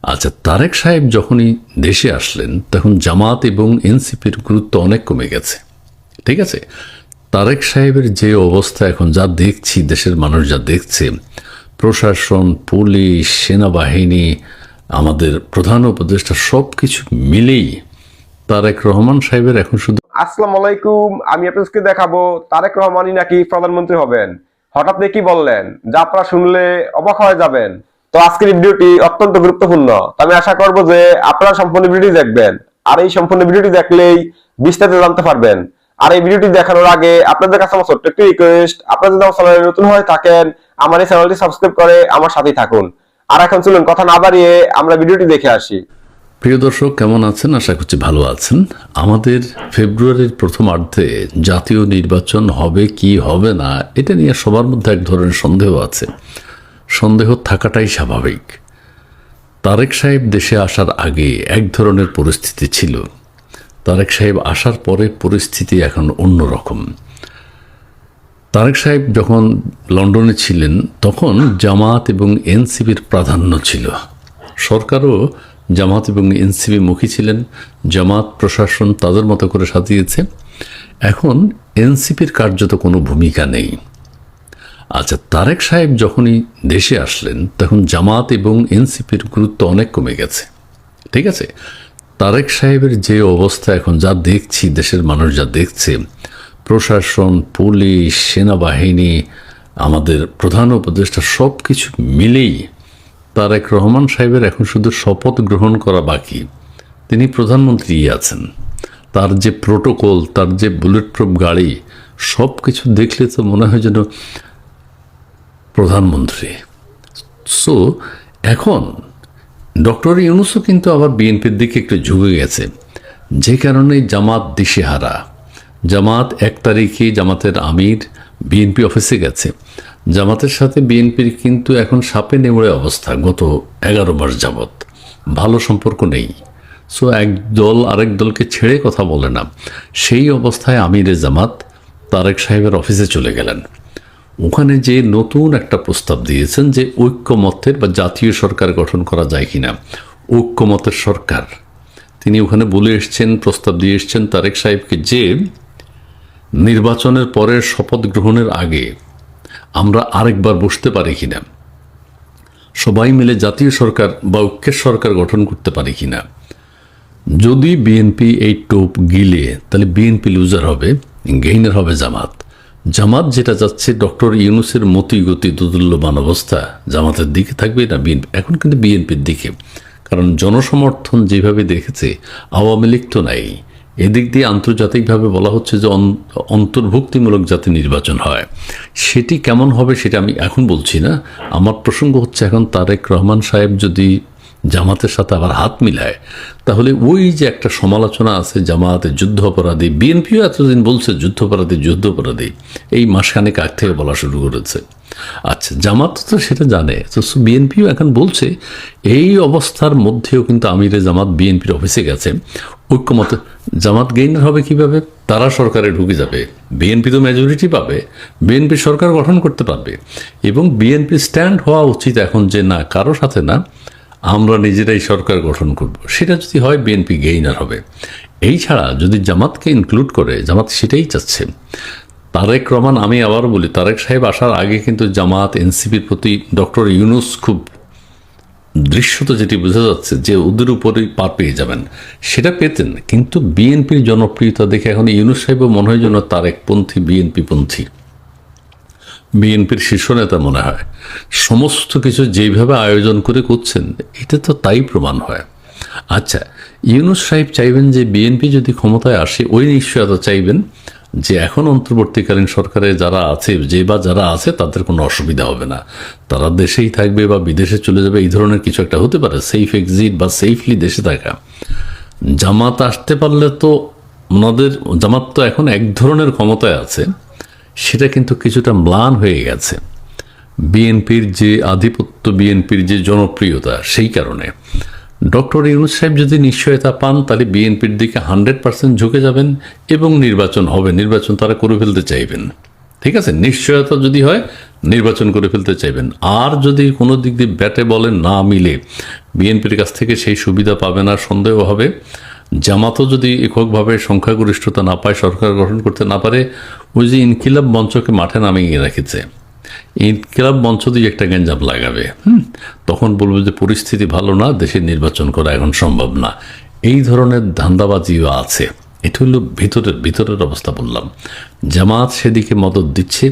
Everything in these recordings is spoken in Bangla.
আচ্ছা, তারেক সাহেব যখনই দেশে আসলেন তখন জামাত এবং এনসিপির গুরুত্ব অনেক কমে গেছে। ঠিক আছে, তারেক সাহেবের যে অবস্থা এখন যা দেখছি, দেশের মানুষ যা দেখছে, প্রশাসন, পুলিশ, সেনাবাহিনী, আমাদের প্রধান উপদেষ্টা সব কিছু মিলেই তারেক রহমান সাহেবের এখন শুধু আসসালামু আলাইকুম। আমি আপনাদেরকে দেখাবো তারেক রহমানই নাকি প্রধানমন্ত্রী হবেন। হঠাৎ কি বললেন, যা আপনারা শুনলে অবাক হয়ে যাবেন। তো আজকের এই ভিডিওটি অত্যন্ত গুরুত্বপূর্ণ। তো আমি আশা করব যে আপনারা সম্পূর্ণ ভিডিওটি দেখবেন, আর এই সম্পূর্ণ ভিডিওটি দেখলেই বিস্তারিত জানতে পারবেন। আর এই ভিডিওটি দেখানোর আগে আপনাদের কাছে আমার ছোট্ট একটি রিকোয়েস্ট, আপনারা যদি আমার চ্যানেলে নতুন হয়ে থাকেন আমার এই চ্যানেলটি সাবস্ক্রাইব করে আমার সাথেই থাকুন। আর এখন চলুন কথা না বাড়িয়ে আমরা ভিডিওটি দেখে আসি। প্রিয় দর্শক, কেমন আছেন? আশা করছি ভালো আছেন। আমাদের ফেব্রুয়ারির প্রথমার্ধে জাতীয় নির্বাচন হবে কি হবে না, এটা নিয়ে সবার মধ্যে এক ধরনের সন্দেহ আছে। সন্দেহ থাকাটাই স্বাভাবিক। তারেক সাহেব দেশে আসার আগে এক ধরনের পরিস্থিতি ছিল, তারেক সাহেব আসার পরে পরিস্থিতি এখন অন্যরকম। তারেক সাহেব যখন লন্ডনে ছিলেন তখন জামাত এবং এনসিপির প্রাধান্য ছিল। সরকারও জামাত এবং এনসিপি মুখী ছিলেন, জামাত প্রশাসন তাদের মতো করে সাজিয়েছে। এখন এনসিপির কার্যত কোনো ভূমিকা নেই। আচ্ছা, তারেক সাহেব যখনই দেশে আসলেন তখন জামাত এবং এনসিপির গুরুত্ব অনেক কমে গেছে। ঠিক আছে, তারেক সাহেবের যে অবস্থা এখন যা দেখছি, দেশের মানুষ যা দেখছে, প্রশাসন, পুলিশ, সেনাবাহিনী, আমাদের প্রধান উপদেষ্টা সব কিছু মিলেই তারেক রহমান সাহেবের এখন শুধু শপথ গ্রহণ করা বাকি। তিনি প্রধানমন্ত্রী আছেন। তার যে প্রোটোকল, তার যে বুলেট প্রুফ গাড়ি, সব কিছু দেখলে তো মনে হয় যেন প্রধানমন্ত্রী। সো এখন ডক্টর ইউনূসও কিন্তু আবার বিএনপির দিকে একটু ঝুঁকে গেছে, যে কারণে জামাত দিশেহারা। জামাত 1 তারিখে জামাতের আমির বিএনপি অফিসে গেছে। জামাতের সাথে বিএনপির কিন্তু এখন সাপে নেমড়ে অবস্থা। গত 11 মাস যাবৎ ভালো সম্পর্ক নেই। সো এক দল আরেক দলকে ছেড়ে কথা বলে না। সেই অবস্থায় আমিরে জামাত তারেক সাহেবের অফিসে চলে গেলেন। ওখানে যে নতুন একটা প্রস্তাব দিয়েছেন যে ঐক্যমত্যের বা জাতীয় সরকার গঠন করা যায় কিনা, ঐক্যমতের সরকার। তিনি ওখানে বলে এসছেন, প্রস্তাব দিয়ে এসছেন তারেক সাহেবকে যে নির্বাচনের পরে শপথ গ্রহণের আগে আমরা আরেকবার বসতে পারি কিনা, সবাই মিলে জাতীয় সরকার বা ঐক্যের সরকার গঠন করতে পারি কিনা। যদি বিএনপি এই টোপ গিলে তাহলে বিএনপি লুজার হবে, গেইনার হবে জামাত। জামাত যেটা যাচ্ছে ডক্টর ইউনূসের মতি গতি দুদুল্যমান অবস্থা, জামাতের দিকে থাকবে না বিএনপি, এখন কিন্তু বিএনপির দিকে। কারণ জনসমর্থন যেভাবে দেখেছে, আওয়ামী লীগ তো নাই। এদিক দিয়ে আন্তর্জাতিকভাবে বলা হচ্ছে যে অন্তর্ভুক্তিমূলক যাতে নির্বাচন হয়, সেটি কেমন হবে সেটা আমি এখন বলছি না। আমার প্রসঙ্গ হচ্ছে এখন তারেক রহমান সাহেব যদি জামাতের সাথে আবার হাত মিলায়, তাহলে ওই যে একটা সমালোচনা আছে জামাতের যুদ্ধ অপরাধী, বিএনপিও এতদিন বলছে যুদ্ধ অপরাধী, এই মাসখানেক আগ থেকে বলা শুরু করেছে। আচ্ছা, জামাত তো সেটা জানে, তো বিএনপিও এখন বলছে। এই অবস্থার মধ্যেও কিন্তু আমিরে জামাত বিএনপির অফিসে গেছে। ঐক্যমত জামাত গেইনার হবে কিভাবে? তারা সরকারে ঢুকে যাবে, বিএনপি তো মেজরিটি পাবে, বিএনপি সরকার গঠন করতে পারবে। এবং বিএনপি স্ট্যান্ড হওয়া উচিত এখন যে না, কারো সাথে না, আমরা নিজেরাই সরকার গঠন করব। সেটা যদি হয় বিএনপি গেইনার হবে। এই ছাড়া যদি জামাতকে ইনক্লুড করে, জামাত সেটাই চাচ্ছে। তারেক রহমান, আমি আবারও বলি, তারেক সাহেব আসার আগে কিন্তু জামাত এনসিপির প্রতি ডক্টর ইউনূস খুব দৃশ্যত যেটি বোঝা যাচ্ছে যে ওদের উপরেই পার পেয়ে যাবেন, সেটা পেতেন। কিন্তু বিএনপির জনপ্রিয়তা দেখে এখন ইউনূস সাহেবও মনে হয় যেন তারেকপন্থী, বিএনপিপন্থী, বিএনপির শীর্ষ নেতা মনে হয়। সমস্ত কিছু যেইভাবে আয়োজন করে করছেন, এটা তো তাই প্রমাণ হয়। আচ্ছা, ইউনূস সাহেব চাইবেন যে বিএনপি যদি ক্ষমতায় আসে, ওই নিশ্চয়তা চাইবেন যে এখন অন্তর্বর্তীকালীন সরকারে যারা আছে, যারা আছে তাদের কোনো অসুবিধা হবে না, তারা দেশেই থাকবে বা বিদেশে চলে যাবে, এই ধরনের কিছু একটা হতে পারে, সেফ এক্সিট বা সেফলি দেশে থাকা। জামাত আসতে পারলে তো ওনাদের, জামাত তো এখন এক ধরনের ক্ষমতায় আছে, সেটা কিন্তু কিছুটা ম্লান হয়ে গেছে। বিএনপির যে আধিপত্য, বিএনপির যে জনপ্রিয়তা, সেই কারণে ডক্টর ইউনূস সাহেব যদি নিশ্চয়তা পান, তাহলে বিএনপির দিকে 100% ঝুঁকে যাবেন এবং নির্বাচন হবে, নির্বাচন তারা করে ফেলতে চাইবেন। ঠিক আছে, নিশ্চয়তা যদি হয় নির্বাচন করে ফেলতে চাইবেন। আর যদি কোনো দিক দিয়ে ব্যাটে বলে না মিলে বিএনপির কাছ থেকে সেই সুবিধা পাবে না সন্দেহ হবে, জামাতও যদি এককভাবে সংখ্যাগরিষ্ঠতা না পায়, সরকার গঠন করতে না পারে, ওই যে ইনকিলাব মঞ্চকে মাঠে নামিয়ে রেখেছে, ইনকিলাব মঞ্চ দিয়ে একটা গ্যাঞ্জাম লাগাবে, তখন বলবে যে পরিস্থিতি ভালো না, দেশে নির্বাচন করা এখন সম্ভব না। এই ধরনের ধান্দাবাজিও আছে। এটা হলো ভিতরের অবস্থা বললাম। জামাত সেদিকে মদত দিচ্ছে।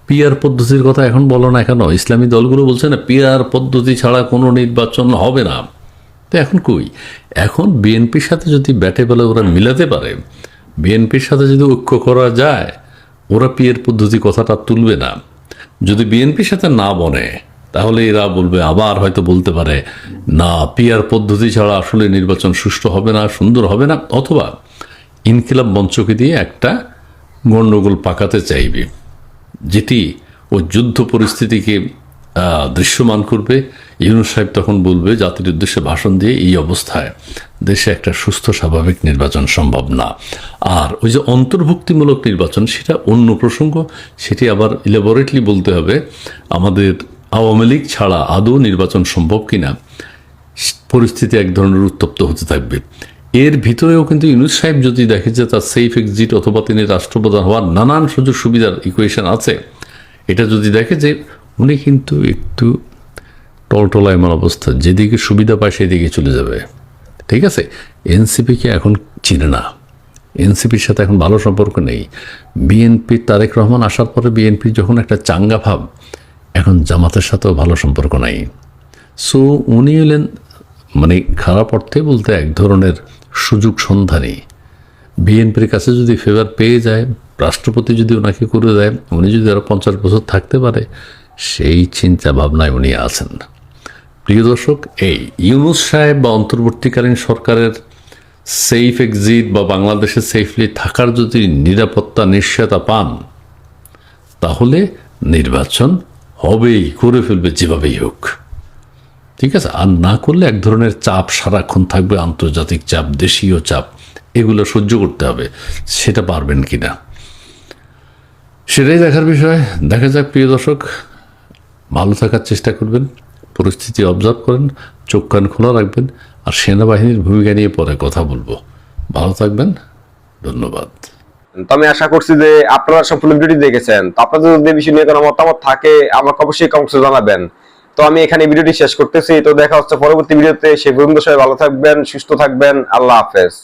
পিআর পদ্ধতির কথা এখন বলো না কেন? ইসলামী দলগুলো বলছে না পিআর পদ্ধতি ছাড়া কোনো নির্বাচন হবে না। তো এখন কই? এখন বিএনপির সাথে যদি ব্যাটে বলে ওরা মিলাতে পারে, বিএনপির সাথে যদি ঐক্য করা যায়, ওরা পিআর পদ্ধতি কথাটা তুলবে না। যদি বিএনপির সাথে না বনে, তাহলে এরা বলবে, আবার হয়তো বলতে পারে না পিআর পদ্ধতি ছাড়া আসলে নির্বাচন সুষ্ঠু হবে না, সুন্দর হবে না, অথবা ইনকিলাব মঞ্চকে দিয়ে একটা গণ্ডগোল পাকাতে চাইবে, যেটি ও যুদ্ধ পরিস্থিতিকে দৃশ্যমান করবে। ইউনূস সাহেব তখন বলবে জাতির উদ্দেশ্যে ভাষণ দিয়ে, এই অবস্থায় দেশে একটা সুস্থ স্বাভাবিক নির্বাচন সম্ভব না। আর ওই যে অন্তর্ভুক্তিমূলক নির্বাচন, সেটা অন্য প্রসঙ্গ, সেটি আবার ইলাবোরেটলি বলতে হবে। আমাদের আওয়ামী লীগ ছাড়া আদৌ নির্বাচন সম্ভব কিনা, পরিস্থিতি এক ধরনের উত্তপ্ত হতে থাকবে। এর ভিতরেও কিন্তু ইউনূস সাহেব যদি দেখে যে তার সেফ এক্সিট অথবা তিনি রাষ্ট্রপ্রধান হওয়ার নানান সুযোগ সুবিধার ইকুয়েশন আছে, এটা যদি দেখে যে উনি কিন্তু একটু টলটলায়মান অবস্থা, যেদিকে সুবিধা পায় সেদিকে চলে যাবে। ঠিক আছে, এনসিপিকে এখন চিনে না, এনসিপির সাথে এখন ভালো সম্পর্ক নেই। বিএনপি তারেক রহমান আসার পরে বিএনপির যখন একটা চাঙ্গা ভাব, এখন জামাতের সাথেও ভালো সম্পর্ক নাই। সো উনি হলেন মানে খারাপ অর্থে বলতে এক ধরনের সুযোগ সন্ধানী। বিএনপির কাছে যদি ফেভার পেয়ে যায়, রাষ্ট্রপতি যদি ওনাকে করে দেয়, উনি যদি আরও 50 বছর থাকতে পারে, সেই চিন্তা ভাবনায় উনি আছেন। প্রিয় দর্শক, এই ইউনূস সাহেব বা অন্তর্বর্তীকালীন সরকারের সেফ এক্সিট বা বাংলাদেশে সেফলি থাকার যদি নিরাপত্তা নিশ্চয়তা পান, তাহলে নির্বাচন হবেই, করে ফেলবে যেভাবেই হোক। ঠিক আছে, আর না করলে এক ধরনের চাপ সারাক্ষণ থাকবে, আন্তর্জাতিক চাপ, দেশীয় চাপ, এগুলো সহ্য করতে হবে। সেটা পারবেন কিনা সেটাই দেখার বিষয়। দেখা যাক। প্রিয় দর্শক, ভালো থাকার চেষ্টা করবেন, পরিস্থিতি অবজার্ভ করেন, চোখ কান খোলা রাখবেন, আর সেনাবাহিনীর ভূমিকা নিয়ে পরে কথা বলবো। ভালো থাকবেন, ধন্যবাদ। তো আমি আশা করছি যে আপনারা সম্পূর্ণ ভিডিওটি দেখেছেন। তো আপনাদের যদি বিষয় নিয়ে কোনো মতামত থাকে, আমাকে অবশ্যই কমেন্টে জানাবেন। তো আমি এখানে ভিডিওটি শেষ করতেছি। তো দেখা হচ্ছে পরবর্তী ভিডিওতে। সেই পর্যন্ত সবাই ভালো থাকবেন, সুস্থ থাকবেন। আল্লাহ হাফেজ।